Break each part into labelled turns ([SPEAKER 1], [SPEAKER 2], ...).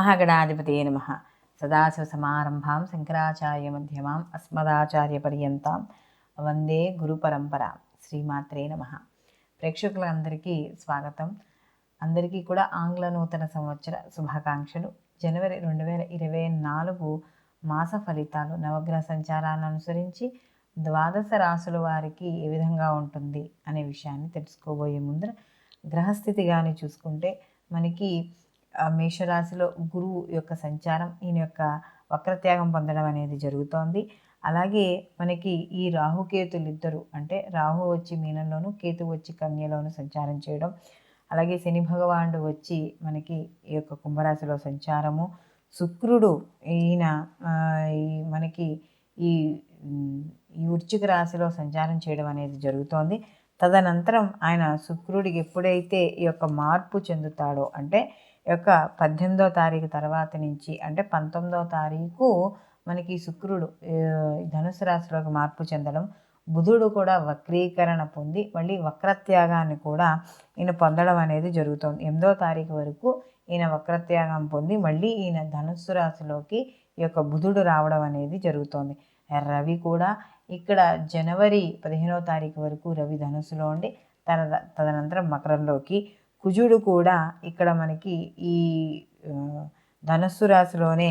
[SPEAKER 1] మహాగణాధిపతయే నమః. సదాశివసమారంభాం శంకరాచార్యమధ్యమాం అస్మదాచార్యపర్యంతాం వందే గురుపరంపరాం. శ్రీమాత్రే నమః. ప్రేక్షకులందరికీ స్వాగతం. అందరికీ కూడా ఆంగ్ల నూతన సంవత్సర శుభాకాంక్షలు. జనవరి 2024 మాస ఫలితాలు నవగ్రహ సంచారాలను అనుసరించి ద్వాదశ రాశుల వారికి ఏ విధంగా ఉంటుంది అనే విషయాన్ని తెలుసుకోబోయే ముందర గ్రహస్థితి కానీ చూసుకుంటే మనకి మేషరాశిలో గురువు యొక్క సంచారం, ఈయన యొక్క వక్రత్యాగం పొందడం అనేది జరుగుతోంది. అలాగే మనకి ఈ రాహుకేతులు ఇద్దరు, అంటే రాహు వచ్చి మీనంలోను, కేతు వచ్చి కన్యలోను సంచారం చేయడం, అలాగే శని భగవానుడు వచ్చి మనకి ఈ యొక్క కుంభరాశిలో సంచారము, శుక్రుడు ఈయన మనకి ఈ వృశ్చిక రాశిలో సంచారం చేయడం అనేది జరుగుతోంది. తదనంతరం ఆయన శుక్రుడికి ఎప్పుడైతే ఈ యొక్క మార్పు చెందుతాడో, అంటే ఈ యొక్క 18వ తారీఖు తర్వాత నుంచి, అంటే 19వ తారీఖు మనకి శుక్రుడు ధనుసు రాశిలోకి మార్పు చెందడం, బుధుడు కూడా వక్రీకరణ పొంది మళ్ళీ వక్రత్యాగాన్ని కూడా ఈయన పొందడం అనేది జరుగుతుంది. 8వ తారీఖు వరకు ఈయన వక్రత్యాగం పొంది మళ్ళీ ఈయన ధనుస్సు రాశిలోకి ఈ యొక్క బుధుడు రావడం అనేది జరుగుతోంది. రవి కూడా ఇక్కడ జనవరి 15వ తారీఖు వరకు రవి ధనుస్సులో ఉండి తదనంతరం మకరంలోకి, కుజుడు కూడా ఇక్కడ మనకి ఈ ధనుస్సు రాశిలోనే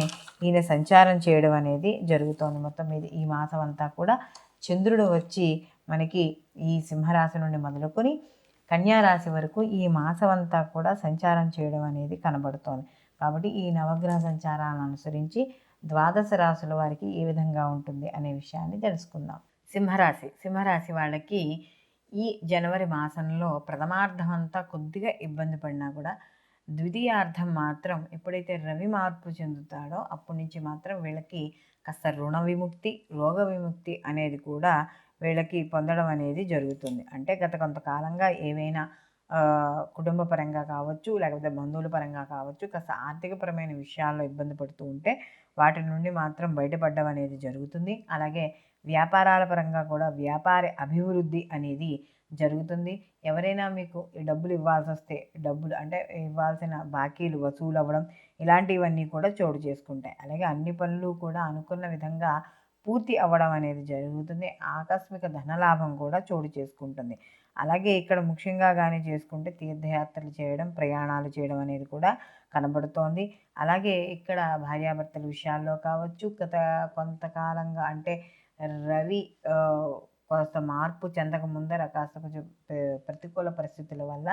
[SPEAKER 1] ఈయన సంచారం చేయడం అనేది జరుగుతోంది. మొత్తం మీద ఈ మాసం అంతా కూడా చంద్రుడు వచ్చి మనకి ఈ సింహరాశి నుండి మొదలుకొని కన్యారాశి వరకు ఈ మాసం అంతా కూడా సంచారం చేయడం అనేది కనబడుతోంది. కాబట్టి ఈ నవగ్రహ సంచారాలను అనుసరించి ద్వాదశ రాశుల వారికి ఏ విధంగా ఉంటుంది అనే విషయాన్ని తెలుసుకుందాం. సింహరాశి వాళ్ళకి ఈ జనవరి మాసంలో ప్రథమార్థం అంతా కొద్దిగా ఇబ్బంది పడినా కూడా ద్వితీయార్థం మాత్రం ఎప్పుడైతే రవి మార్పు చెందుతాడో అప్పటి నుంచి మాత్రం వీళ్ళకి కాస్త రుణ విముక్తి, రోగ విముక్తి అనేది కూడా వీళ్ళకి పొందడం అనేది జరుగుతుంది. అంటే గత కొంతకాలంగా ఏవైనా కుటుంబ పరంగా కావచ్చు, లేకపోతే బంధువుల పరంగా కావచ్చు, కాస్త ఆర్థికపరమైన విషయాల్లో ఇబ్బంది పడుతూ ఉంటే వాటి నుండి మాత్రం బయటపడడం అనేది జరుగుతుంది. అలాగే వ్యాపారాల పరంగా కూడా వ్యాపార అభివృద్ధి అనేది జరుగుతుంది. ఎవరైనా మీకు డబ్బులు ఇవ్వాల్సి వస్తే, డబ్బులు అంటే ఇవ్వాల్సిన బాకీలు వసూలు అవ్వడం, ఇలాంటివన్నీ కూడా చోటు చేసుకుంటాయి. అలాగే అన్ని పనులు కూడా అనుకున్న విధంగా పూర్తి అవ్వడం అనేది జరుగుతుంది. ఆకస్మిక ధనలాభం కూడా చోటు చేసుకుంటుంది. అలాగే ఇక్కడ ముఖ్యంగా కానీ చేసుకుంటే తీర్థయాత్రలు చేయడం, ప్రయాణాలు చేయడం అనేది కూడా కనబడుతోంది. అలాగే ఇక్కడ భార్యాభర్తల విషయాల్లో కావచ్చు, కొంతకాలంగా అంటే రవి కాస్త మార్పు చెందక ముందర కాస్త కొంచెం ప్రతికూల పరిస్థితుల వల్ల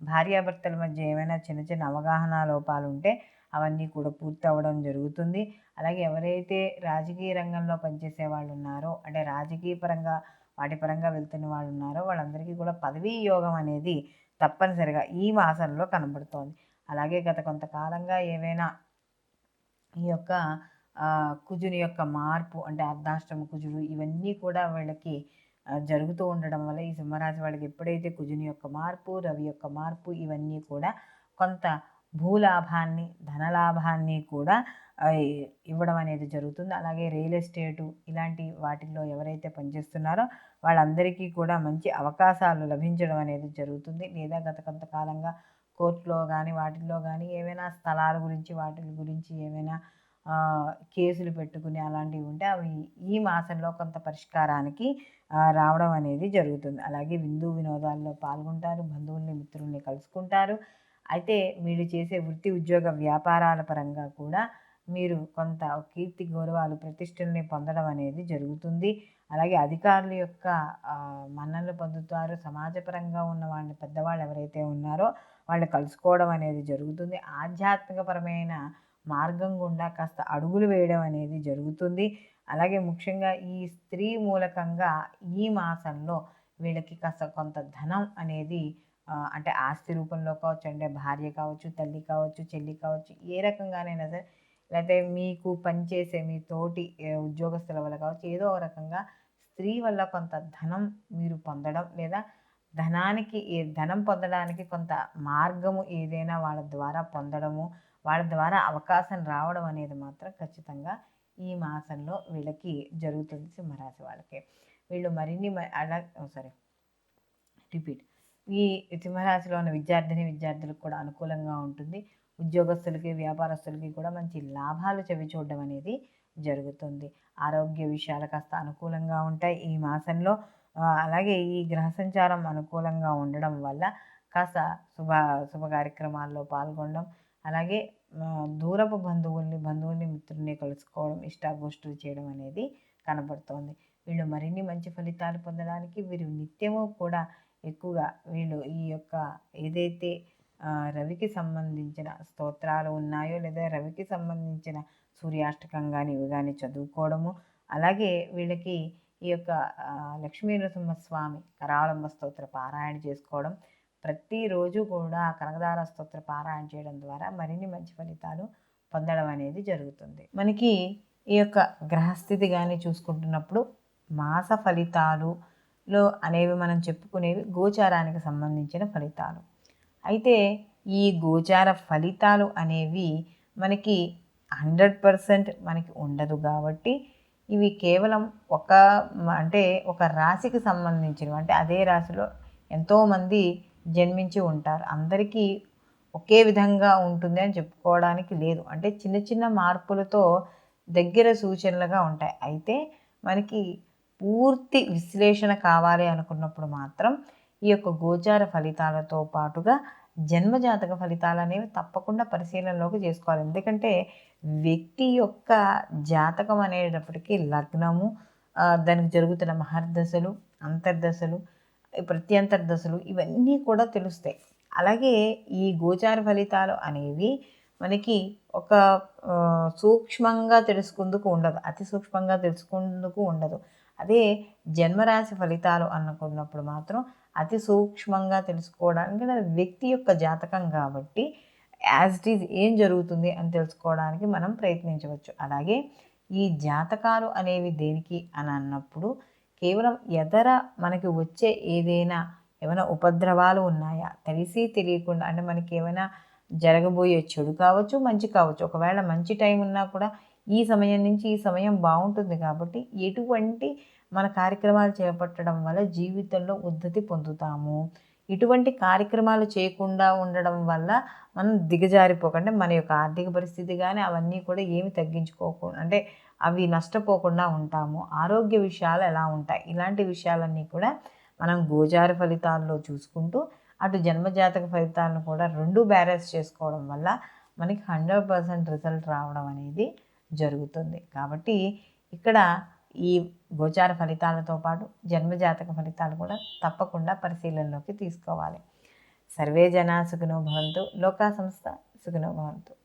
[SPEAKER 1] భార్యాభర్తల మధ్య ఏమైనా చిన్న చిన్న అవగాహన లోపాలు ఉంటే అవన్నీ కూడా పూర్తి అవ్వడం జరుగుతుంది. అలాగే ఎవరైతే రాజకీయ రంగంలో పనిచేసే వాళ్ళు ఉన్నారో, అంటే రాజకీయ పరంగా వాటి పరంగా వెళ్తున్న వాళ్ళు ఉన్నారో వాళ్ళందరికీ కూడా పదవీ యోగం అనేది తప్పనిసరిగా ఈ మాసంలో కనబడుతోంది. అలాగే గత కొంతకాలంగా ఏవైనా ఈ యొక్క కుజుని యొక్క మార్పు, అంటే అర్ధాష్టమ కుజుడు, ఇవన్నీ కూడా వీళ్ళకి జరుగుతూ ఉండడం వల్ల ఈ సింహరాశి వాళ్ళకి ఎప్పుడైతే కుజుని యొక్క మార్పు, రవి యొక్క మార్పు, ఇవన్నీ కూడా కొంత భూలాభాన్ని, ధనలాభాన్ని కూడా ఇవ్వడం అనేది జరుగుతుంది. అలాగే రియల్ ఎస్టేటు ఇలాంటి వాటిల్లో ఎవరైతే పనిచేస్తున్నారో వాళ్ళందరికీ కూడా మంచి అవకాశాలు లభించడం అనేది జరుగుతుంది. లేదా గత కొంతకాలంగా కోర్టులో కానీ వాటిల్లో కానీ ఏవైనా స్థలాల గురించి వాటి గురించి ఏమైనా కేసులు పెట్టుకుని అలాంటివి ఉంటే అవి ఈ మాసంలో కొంత పరిష్కారానికి రావడం అనేది జరుగుతుంది. అలాగే విందు వినోదాల్లో పాల్గొంటారు, బంధువుల్ని మిత్రుల్ని కలుసుకుంటారు. అయితే మీరు చేసే వృత్తి ఉద్యోగ వ్యాపారాల పరంగా కూడా మీరు కొంత కీర్తి గౌరవాలు ప్రతిష్టల్ని పొందడం అనేది జరుగుతుంది. అలాగే అధికారుల యొక్క మన్ననలు పొందుతారు. సమాజపరంగా ఉన్న వాళ్ళని, పెద్దవాళ్ళు ఎవరైతే ఉన్నారో వాళ్ళు కలుసుకోవడం అనేది జరుగుతుంది. ఆధ్యాత్మికపరమైన మార్గం గుండా కాస్త అడుగులు వేయడం అనేది జరుగుతుంది. అలాగే ముఖ్యంగా ఈ స్త్రీ మూలకంగా ఈ మాసంలో వీళ్ళకి కాస్త కొంత ధనం అనేది, అంటే ఆస్తి రూపంలో కావచ్చు, అంటే భార్య కావచ్చు, తల్లి కావచ్చు, చెల్లి కావచ్చు, ఏ రకంగానైనా సరే, లేకపోతే మీకు పనిచేసే మీ తోటి ఉద్యోగస్తుల వల్ల కావచ్చు, ఏదో ఒక రకంగా స్త్రీ వల్ల కొంత ధనం మీరు పొందడం, లేదా ధనం పొందడానికి కొంత మార్గము ఏదైనా వాళ్ళ ద్వారా పొందడము, వాళ్ళ ద్వారా అవకాశం రావడం అనేది మాత్రం ఖచ్చితంగా ఈ మాసంలో వీళ్ళకి జరుగుతుంది. సింహరాశి వాళ్ళకి వీళ్ళు మరిన్ని ఈ సింహరాశిలో ఉన్న విద్యార్థులకు కూడా అనుకూలంగా ఉంటుంది. ఉద్యోగస్తులకి, వ్యాపారస్తులకి కూడా మంచి లాభాలు చవిచూడడం అనేది జరుగుతుంది. ఆరోగ్య విషయాలు కాస్త అనుకూలంగా ఉంటాయి ఈ మాసంలో. అలాగే ఈ గ్రహ సంచారం అనుకూలంగా ఉండడం వల్ల కాస్త శుభ కార్యక్రమాల్లో పాల్గొనడం, అలాగే దూరపు బంధువుల్ని మిత్రుల్ని కలుసుకోవడం, ఇష్టాగోష్ఠులు చేయడం అనేది కనబడుతోంది. వీళ్ళు మరిన్ని మంచి ఫలితాలు పొందడానికి వీరు నిత్యము కూడా ఎక్కువగా వీళ్ళు ఈ యొక్క ఏదైతే రవికి సంబంధించిన స్తోత్రాలు ఉన్నాయో, లేదా రవికి సంబంధించిన సూర్యాష్టకం కానీ ఇవి కానీ చదువుకోవడము, అలాగే వీళ్ళకి ఈ యొక్క లక్ష్మీ నరసింహస్వామి కరావలంబ స్తోత్ర పారాయణ చేసుకోవడం, ప్రతిరోజు కూడా కనకదార స్తోత్ర పారాయణ చేయడం ద్వారా మరిన్ని మంచి ఫలితాలు పొందడం అనేది జరుగుతుంది. మనకి ఈ యొక్క గ్రహస్థితి కానీ చూసుకుంటున్నప్పుడు మాస ఫలితాలులో అనేవి మనం చెప్పుకునేవి గోచారానికి సంబంధించిన ఫలితాలు. అయితే ఈ గోచార ఫలితాలు అనేవి మనకి 100% మనకి ఉండదు కాబట్టి ఇవి కేవలం ఒక రాశికి సంబంధించినవి. అంటే అదే రాశిలో ఎంతోమంది జన్మించి ఉంటారు, అందరికీ ఒకే విధంగా ఉంటుంది అని చెప్పుకోవడానికి లేదు. అంటే చిన్న చిన్న మార్పులతో దగ్గర సూచనలుగా ఉంటాయి. అయితే మనకి పూర్తి విశ్లేషణ కావాలి అనుకున్నప్పుడు మాత్రం ఈ యొక్క గోచార ఫలితాలతో పాటుగా జన్మజాతక ఫలితాలు అనేవి తప్పకుండా పరిశీలనలోకి చేసుకోవాలి. ఎందుకంటే వ్యక్తి యొక్క జాతకం అనేటప్పటికీ లగ్నము, దానికి జరుగుతున్న మహర్దశలు, అంతర్దశలు, ప్రత్యంతర్దశలు ఇవన్నీ కూడా తెలుస్తాయి. అలాగే ఈ గోచార ఫలితాలు అనేవి మనకి ఒక సూక్ష్మంగా తెలుసుకుందుకు ఉండదు, అతి సూక్ష్మంగా తెలుసుకుందుకు ఉండదు. అదే జన్మరాశి ఫలితాలు అనుకున్నప్పుడు మాత్రం అతి సూక్ష్మంగా తెలుసుకోవడానికి వ్యక్తి యొక్క జాతకం కాబట్టి యాజ్ ఇట్ ఈజ్ ఏం జరుగుతుంది అని తెలుసుకోవడానికి మనం ప్రయత్నించవచ్చు. అలాగే ఈ జాతకాలు అనేవి దేనికి అని అన్నప్పుడు కేవలం మనకి వచ్చే ఏమైనా ఉపద్రవాలు ఉన్నాయా, తెలిసి తెలియకుండా, అంటే మనకి ఏమైనా జరగబోయే చెడు కావచ్చు, మంచి కావచ్చు. ఒకవేళ మంచి టైం ఉన్నా కూడా ఈ సమయం నుంచి ఈ సమయం బాగుంటుంది కాబట్టి ఎటువంటి మన కార్యక్రమాలు చేపట్టడం వల్ల జీవితంలో ఉద్ధతి పొందుతాము, ఇటువంటి కార్యక్రమాలు చేయకుండా ఉండడం వల్ల మనం దిగజారిపోకుండా మన యొక్క ఆర్థిక పరిస్థితి కానీ అవన్నీ కూడా ఏమి తగ్గించుకోకుండా, అంటే అవి నష్టపోకుండా ఉంటాము. ఆరోగ్య విషయాలు ఎలా ఉంటాయి, ఇలాంటి విషయాలన్నీ కూడా మనం గోచార ఫలితాల్లో చూసుకుంటూ అటు జన్మజాతక ఫలితాలను కూడా రెండు బ్యాలెన్స్ చేసుకోవడం వల్ల మనకి 100% రిజల్ట్ రావడం అనేది జరుగుతుంది. కాబట్టి ఇక్కడ ఈ గోచార ఫలితాలతో పాటు జన్మజాతక ఫలితాలు కూడా తప్పకుండా పరిశీలనలోకి తీసుకోవాలి. సర్వే జనా సుఖినో భవంతు, లోకా సంస్థ సుఖినో భవంతు.